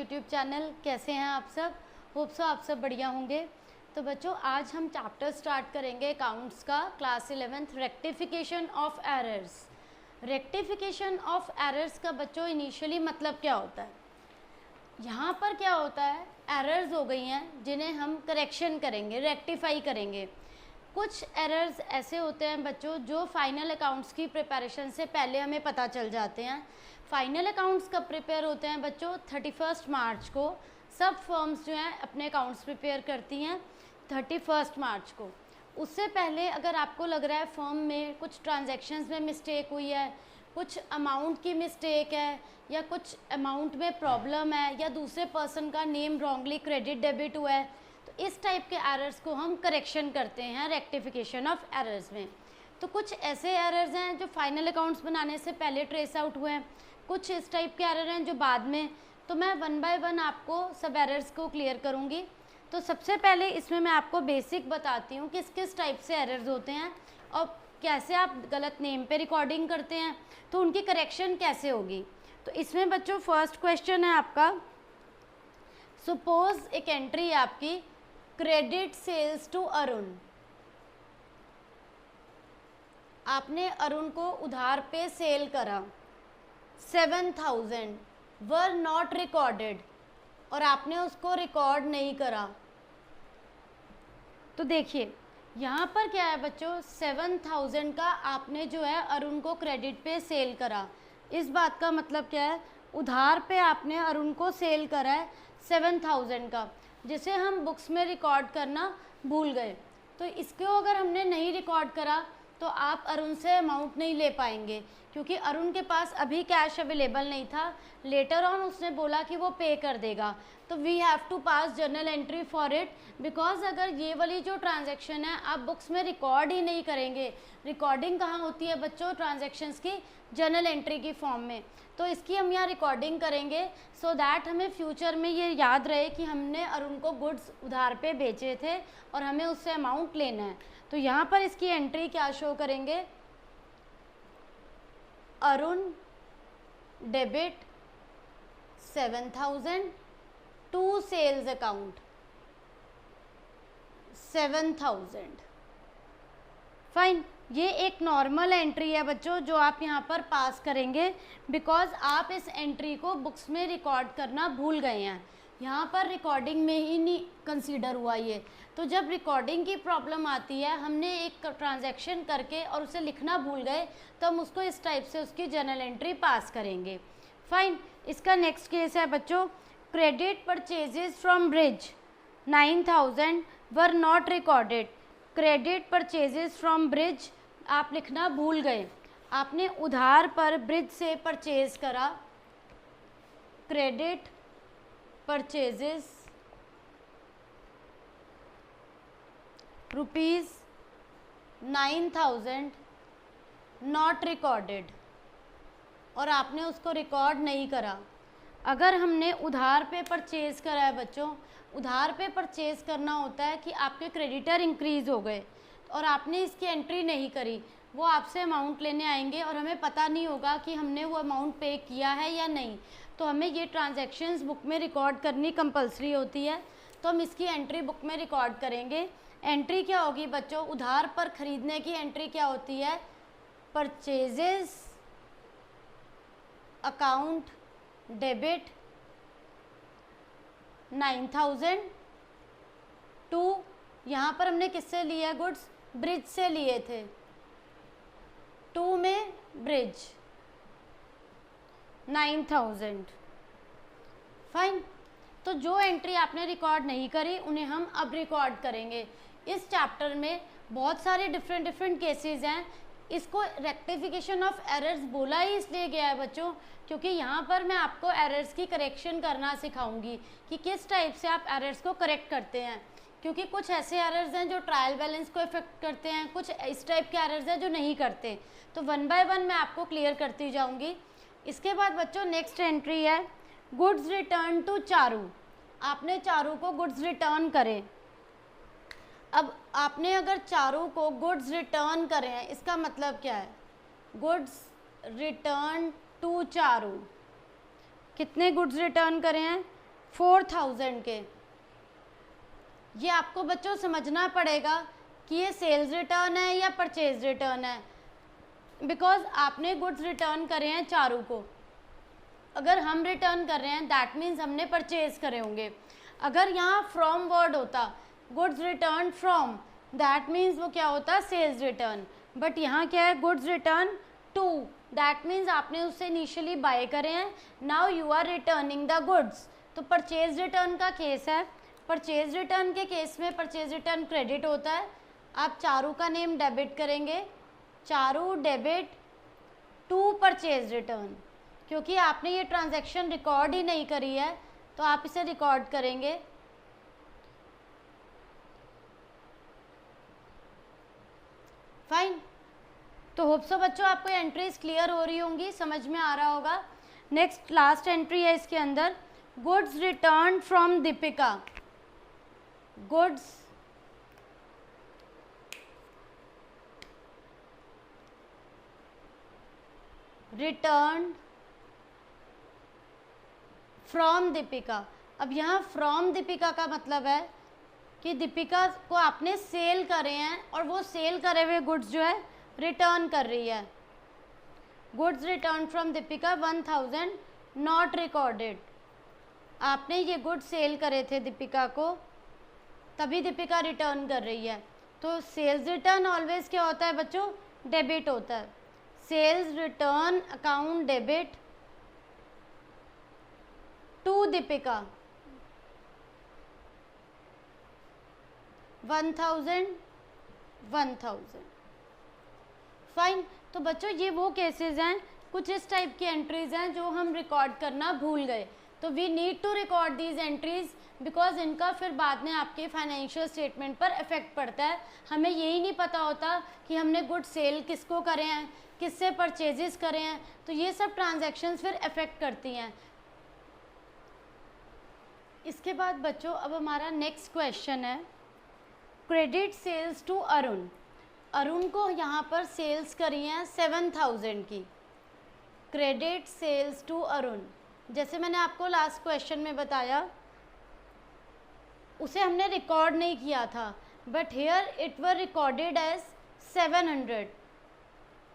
YouTube channel. कैसे हैं आप सब? होप सो आप सब बढ़िया होंगे। तो बच्चों आज हम चैप्टर स्टार्ट करेंगे अकाउंट्स का, class 11th, rectification of errors. Rectification of errors का बच्चों इनिशियली मतलब क्या होता है? यहाँ पर क्या होता है, एरर्स हो गई हैं जिन्हें हम करेक्शन करेंगे, रेक्टिफाई करेंगे। कुछ एरर्स ऐसे होते हैं बच्चों जो फाइनल अकाउंट्स की प्रिपरेशन से पहले हमें पता चल जाते हैं। फाइनल अकाउंट्स कब प्रिपेयर होते हैं बच्चों? 31 मार्च को। सब फर्म्स जो हैं अपने अकाउंट्स प्रिपेयर करती हैं 31 मार्च को। उससे पहले अगर आपको लग रहा है फर्म में कुछ ट्रांजैक्शंस में मिस्टेक हुई है, कुछ अमाउंट की मिस्टेक है, या कुछ अमाउंट में प्रॉब्लम है, या दूसरे पर्सन का नेम रॉन्गली क्रेडिट डेबिट हुआ है, तो इस टाइप के एरर्स को हम करेक्शन करते हैं रेक्टिफिकेशन ऑफ एरर्स में। तो कुछ ऐसे एरर्स हैं जो फाइनल अकाउंट्स बनाने से पहले ट्रेस आउट हुए हैं, कुछ इस टाइप के एरर हैं जो बाद में। तो मैं वन बाय वन आपको सब एरर्स को क्लियर करूँगी। तो सबसे पहले इसमें मैं आपको बेसिक बताती हूँ किस किस टाइप से एरर्स होते हैं और कैसे आप गलत नेम पे रिकॉर्डिंग करते हैं तो उनकी करेक्शन कैसे होगी। तो इसमें बच्चों फर्स्ट क्वेश्चन है आपका, सपोज एक एंट्री है आपकी, क्रेडिट सेल्स टू अरुण। आपने अरुण को उधार पे सेल करा, 7,000 वर नॉट रिकॉर्डेड, और आपने उसको रिकॉर्ड नहीं करा। तो देखिए यहाँ पर क्या है बच्चों, 7,000 का आपने जो है अरुण को क्रेडिट पे सेल करा। इस बात का मतलब क्या है, उधार पे आपने अरुण को सेल करा है 7,000 का, जिसे हम बुक्स में रिकॉर्ड करना भूल गए। तो इसको अगर हमने नहीं रिकॉर्ड करा तो आप अरुण से अमाउंट नहीं ले पाएंगे, क्योंकि अरुण के पास अभी कैश अवेलेबल नहीं था। लेटर ऑन उसने बोला कि वो पे कर देगा, तो we have to pass journal entry for it, because अगर ये वाली जो ट्रांजैक्शन है आप बुक्स में रिकॉर्ड ही नहीं करेंगे। रिकॉर्डिंग कहाँ होती है बच्चों ट्रांजैक्शंस की? जर्नल एंट्री की फॉर्म में। तो इसकी हम यहाँ रिकॉर्डिंग करेंगे सो दैट हमें फ्यूचर में ये याद रहे कि हमने अरुण को गुड्स उधार पे बेचे थे और हमें उससे अमाउंट लेना है। तो यहाँ पर इसकी एंट्री क्या शो करेंगे, Arun debit 7,000 to sales account 7,000। Fine, ये एक नॉर्मल एंट्री है बच्चों जो आप यहाँ पर पास करेंगे, बिकॉज आप इस एंट्री को बुक्स में रिकॉर्ड करना भूल गए हैं। यहाँ पर रिकॉर्डिंग में ही नहीं कंसीडर हुआ ये। तो जब रिकॉर्डिंग की प्रॉब्लम आती है, हमने एक ट्रांजैक्शन करके और उसे लिखना भूल गए, तो हम उसको इस टाइप से उसकी जर्नल एंट्री पास करेंगे। फाइन, इसका नेक्स्ट केस है बच्चों, credit purchases from bridge 9,000 were not recorded. Credit purchases from bridge आप लिखना भूल गए। आपने उधार पर ब्रिज से परचेज करा, credit purchases rupees 9,000 not recorded, और आपने उसको रिकॉर्ड नहीं करा। अगर हमने उधार पे परचेज़ करा है बच्चों, उधार पे परचेज़ करना होता है कि आपके क्रेडिटर इंक्रीज़ हो गए और आपने इसकी एंट्री नहीं करी, वो आपसे अमाउंट लेने आएंगे और हमें पता नहीं होगा कि हमने वो अमाउंट पे किया है या नहीं। तो हमें ये ट्रांजैक्शंस बुक में रिकॉर्ड करनी कंपलसरी होती है। तो हम इसकी एंट्री बुक में रिकॉर्ड करेंगे। एंट्री क्या होगी बच्चों, उधार पर ख़रीदने की एंट्री क्या होती है, परचेजेस अकाउंट डेबिट 9,000 टू, यहाँ पर हमने किससे लिया गुड्स, ब्रिज से लिए थे, टू में ब्रिज 9,000। फाइन, तो जो एंट्री आपने रिकॉर्ड नहीं करी उन्हें हम अब रिकॉर्ड करेंगे। इस चैप्टर में बहुत सारे डिफरेंट केसेस हैं। इसको रेक्टिफिकेशन ऑफ एरर्स बोला ही इसलिए गया है बच्चों क्योंकि यहाँ पर मैं आपको एरर्स की करेक्शन करना सिखाऊंगी कि किस टाइप से आप एरर्स को करेक्ट करते हैं। क्योंकि कुछ ऐसे एरर्स हैं जो ट्रायल बैलेंस को इफेक्ट करते हैं, कुछ इस टाइप के एरर्स हैं जो नहीं करते। तो वन बाय वन मैं आपको क्लियर करती जाऊँगी। इसके बाद बच्चों नेक्स्ट एंट्री है, गुड्स रिटर्न टू चारू। आपने चारू को गुड्स रिटर्न करे। अब आपने अगर चारू को गुड्स रिटर्न करे हैं, इसका मतलब क्या है, गुड्स रिटर्न टू चारू। कितने गुड्स रिटर्न करे हैं, 4000 के। ये आपको बच्चों समझना पड़ेगा कि ये सेल्स रिटर्न है या परचेज रिटर्न है, बिकॉज आपने गुड्स रिटर्न करे हैं चारू को। अगर हम रिटर्न कर रहे हैं दैट मीन्स हमने परचेज करे होंगे। अगर यहाँ फ्रॉम वर्ड होता, goods return from, that means वो क्या होता, सेल्स रिटर्न। बट यहाँ क्या है, goods return to, that means आपने उससे इनिशियली बाय करे हैं, now you are returning the goods. तो परचेज रिटर्न का केस है। परचेज रिटर्न के केस में परचेज रिटर्न क्रेडिट होता है। आप चारू का नेम डेबिट करेंगे, Charu debit to purchase return, क्योंकि आपने ये ट्रांजैक्शन रिकॉर्ड ही नहीं करी है तो आप इसे रिकॉर्ड करेंगे। फाइन। तो होप सो बच्चों आपको एंट्रीज क्लियर हो रही होंगी, समझ में आ रहा होगा। नेक्स्ट लास्ट एंट्री है इसके अंदर, goods return from Deepika. Goods return from Deepika. अब यहाँ फ्रॉम दीपिका का मतलब है कि दीपिका को आपने सेल करे हैं और वो सेल करे हुए गुड्स जो है रिटर्न कर रही है। Goods return from Deepika 1000 not recorded. आपने ये गुड्स सेल करे थे दीपिका को, तभी दीपिका रिटर्न कर रही है। तो सेल्स रिटर्न ऑलवेज क्या होता है बच्चों, डेबिट होता है। Sales return account debit to Deepika 1000। Fine. तो बच्चों ये वो केसेस हैं, कुछ इस टाइप की एंट्रीज हैं जो हम रिकॉर्ड करना भूल गए। तो we need to record these entries because इनका फिर बाद में आपके फाइनेंशियल स्टेटमेंट पर इफेक्ट पड़ता है। हमें यही नहीं पता होता कि हमने गुड सेल किसको करे हैं, किससे परचेजेस करे हैं, तो ये सब ट्रांजैक्शंस फिर इफेक्ट करती हैं। इसके बाद बच्चों अब हमारा नेक्स्ट क्वेश्चन है, credit sales to Arun. Arun को यहाँ पर सेल्स करी हैं 7000 की। क्रेडिट सेल्स टू अरुण, जैसे मैंने आपको लास्ट क्वेश्चन में बताया, उसे हमने रिकॉर्ड नहीं किया था, but here it were recorded as 700।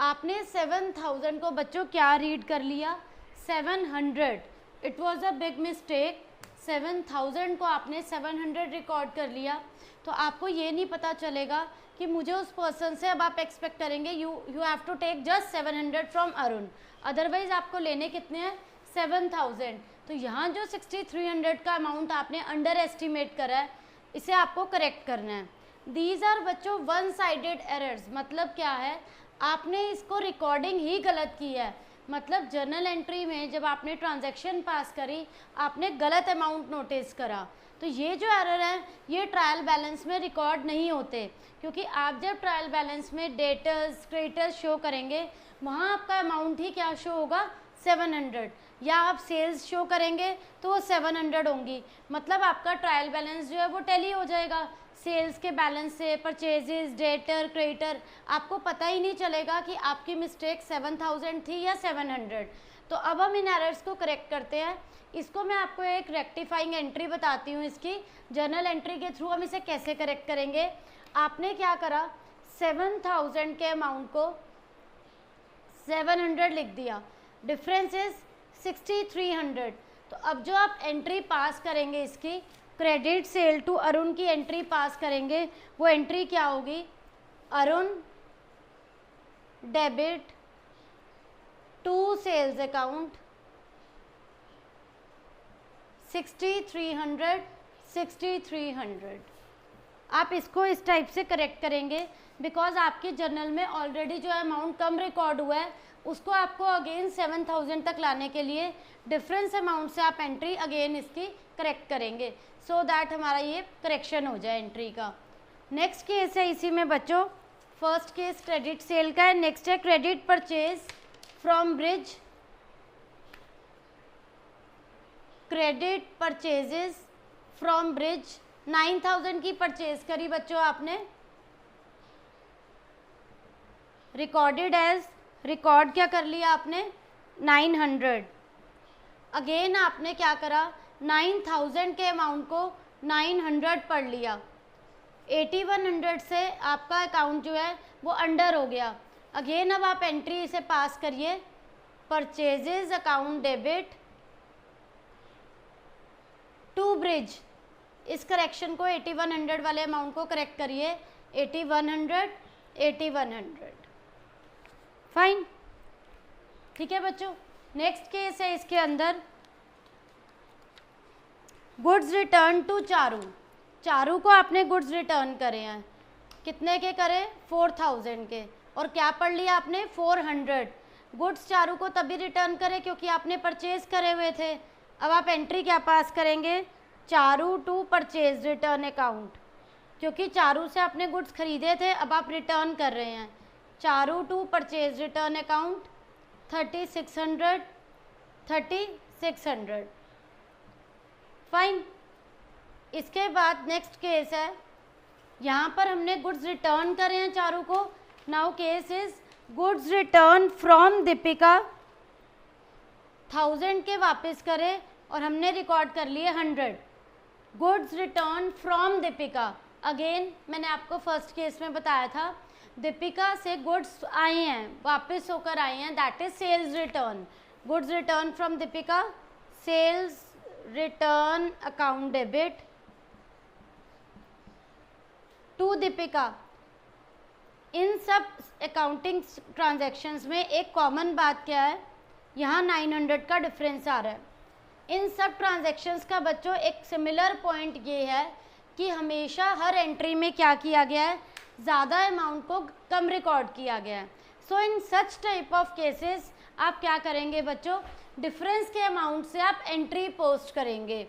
आपने 7000 को बच्चों क्या रीड कर लिया, 700। It was a big mistake. 7000 को आपने 700 रिकॉर्ड कर लिया, तो आपको ये नहीं पता चलेगा कि मुझे उस पर्सन से, अब आप एक्सपेक्ट करेंगे you have to take just 700 from Arun, otherwise आपको लेने कितने हैं 7000। तो यहाँ जो 6300 का अमाउंट आपने अंडर एस्टिमेट करा है, इसे आपको करेक्ट करना है। दीज आर बच्चों वन साइडेड एरर्स। मतलब क्या है, आपने इसको रिकॉर्डिंग ही गलत की है। मतलब जर्नल एंट्री में जब आपने ट्रांजैक्शन पास करी, आपने गलत अमाउंट नोटिस करा। तो ये जो एरर है ये ट्रायल बैलेंस में रिकॉर्ड नहीं होते, क्योंकि आप जब ट्रायल बैलेंस में डेटर्स क्रेडिटर्स शो करेंगे, वहाँ आपका अमाउंट ही क्या शो होगा 700, या आप सेल्स शो करेंगे तो वो 700 होंगी। मतलब आपका ट्रायल बैलेंस जो है वो टैली हो जाएगा सेल्स के बैलेंस से। परचेजेस, डेटर, क्रेडिटर, आपको पता ही नहीं चलेगा कि आपकी मिस्टेक 7000 थी या 700। तो अब हम इन एरर्स को करेक्ट करते हैं। इसको मैं आपको एक रेक्टिफाइंग एंट्री बताती हूँ, इसकी जर्नल एंट्री के थ्रू हम इसे कैसे करेक्ट करेंगे। आपने क्या करा, 7000 के अमाउंट को 700 लिख दिया, डिफरेंस इज 6300। तो अब जो आप एंट्री पास करेंगे इसकी, क्रेडिट सेल टू अरुण की एंट्री पास करेंगे, वो एंट्री क्या होगी, Arun debit to sales account 6300। आप इसको इस टाइप से करेक्ट करेंगे, बिकॉज आपके जर्नल में ऑलरेडी जो अमाउंट कम रिकॉर्ड हुआ है, उसको आपको अगेन 7000 तक लाने के लिए डिफरेंस अमाउंट से आप एंट्री अगेन इसकी करेक्ट करेंगे, सो दैट हमारा ये करेक्शन हो जाए एंट्री का। नेक्स्ट केस है इसी में बच्चों, फर्स्ट केस क्रेडिट सेल का है, नेक्स्ट है credit purchase from bridge. Credit purchases from bridge, 9000 की परचेज करी बच्चों आपने, रिकॉर्डेड एज, रिकॉर्ड क्या कर लिया आपने 900। अगेन आपने क्या करा, 9000 के अमाउंट को 900 पढ़ लिया, 8100 से आपका अकाउंट जो है वो अंडर हो गया। अगेन अब आप एंट्री इसे पास करिए, purchases account debit to Brij, इस करेक्शन को 8100 वाले अमाउंट को करेक्ट करिए, 8100 फाइन। ठीक है बच्चों, नेक्स्ट केस है इसके अंदर goods return to Charu. Charu को आपने गुड्स रिटर्न करे हैं, कितने के करे, 4000 के, और क्या पढ़ लिया आपने, 400। गुड्स चारू को तभी रिटर्न करे क्योंकि आपने परचेज करे हुए थे। अब आप एंट्री क्या पास करेंगे, Charu to purchase return account, क्योंकि चारू से आपने गुड्स खरीदे थे, अब आप रिटर्न कर रहे हैं। Charu to purchase return account 3600 fine. इसके बाद नेक्स्ट केस है, यहाँ पर हमने गुड्स रिटर्न करे हैं चारू को। Now case is goods return from Deepika, 1000 के वापस करे और हमने रिकॉर्ड कर लिए 100। Goods return from Deepika, again मैंने आपको फर्स्ट केस में बताया था, दीपिका से गुड्स आए हैं, वापस होकर आए हैं, that is sales return. Goods return from Deepika, sales return account debit to Deepika. इन सब अकाउंटिंग ट्रांजैक्शंस में एक कॉमन बात क्या है, यहाँ 900 का डिफरेंस आ रहा है। इन सब ट्रांजैक्शंस का बच्चों एक सिमिलर पॉइंट ये है कि हमेशा हर एंट्री में क्या किया गया है, ज़्यादा अमाउंट को कम रिकॉर्ड किया गया है। सो इन सच टाइप ऑफ केसेस आप क्या करेंगे बच्चों, डिफरेंस के अमाउंट से आप एंट्री पोस्ट करेंगे।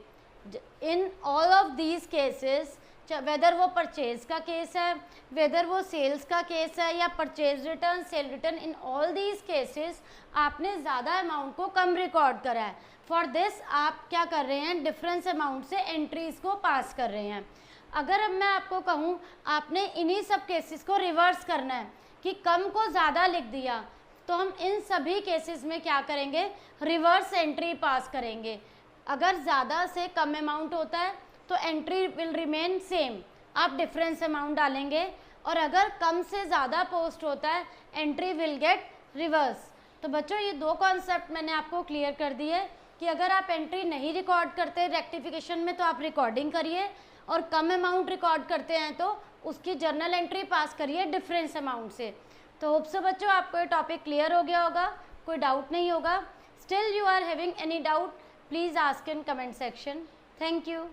In all of these cases, whether वो परचेज का केस है, वेदर वो सेल्स का केस है, या purchase return, sale return, in all these cases आपने ज़्यादा अमाउंट को कम रिकॉर्ड करा है। फॉर दिस आप क्या कर रहे हैं, डिफरेंस अमाउंट से एंट्रीज को पास कर रहे हैं। अगर अब मैं आपको कहूँ आपने इन्हीं सब केसेस को रिवर्स करना है कि कम को ज़्यादा लिख दिया, तो हम इन सभी केसेस में क्या करेंगे, रिवर्स एंट्री पास करेंगे। अगर ज़्यादा से कम अमाउंट होता है तो एंट्री विल रिमेन सेम, आप डिफरेंस अमाउंट डालेंगे, और अगर कम से ज़्यादा पोस्ट होता है एंट्री विल गेट रिवर्स। तो बच्चों ये दो कॉन्सेप्ट मैंने आपको क्लियर कर दिए कि अगर आप एंट्री नहीं रिकॉर्ड करते रेक्टिफिकेशन में तो आप रिकॉर्डिंग करिए, और कम अमाउंट रिकॉर्ड करते हैं तो उसकी जर्नल एंट्री पास करिए डिफरेंस अमाउंट से। तो होप सो बच्चों आपको ये टॉपिक क्लियर हो गया होगा, कोई डाउट नहीं होगा। Still you are having any doubt, please ask in comment section. Thank you.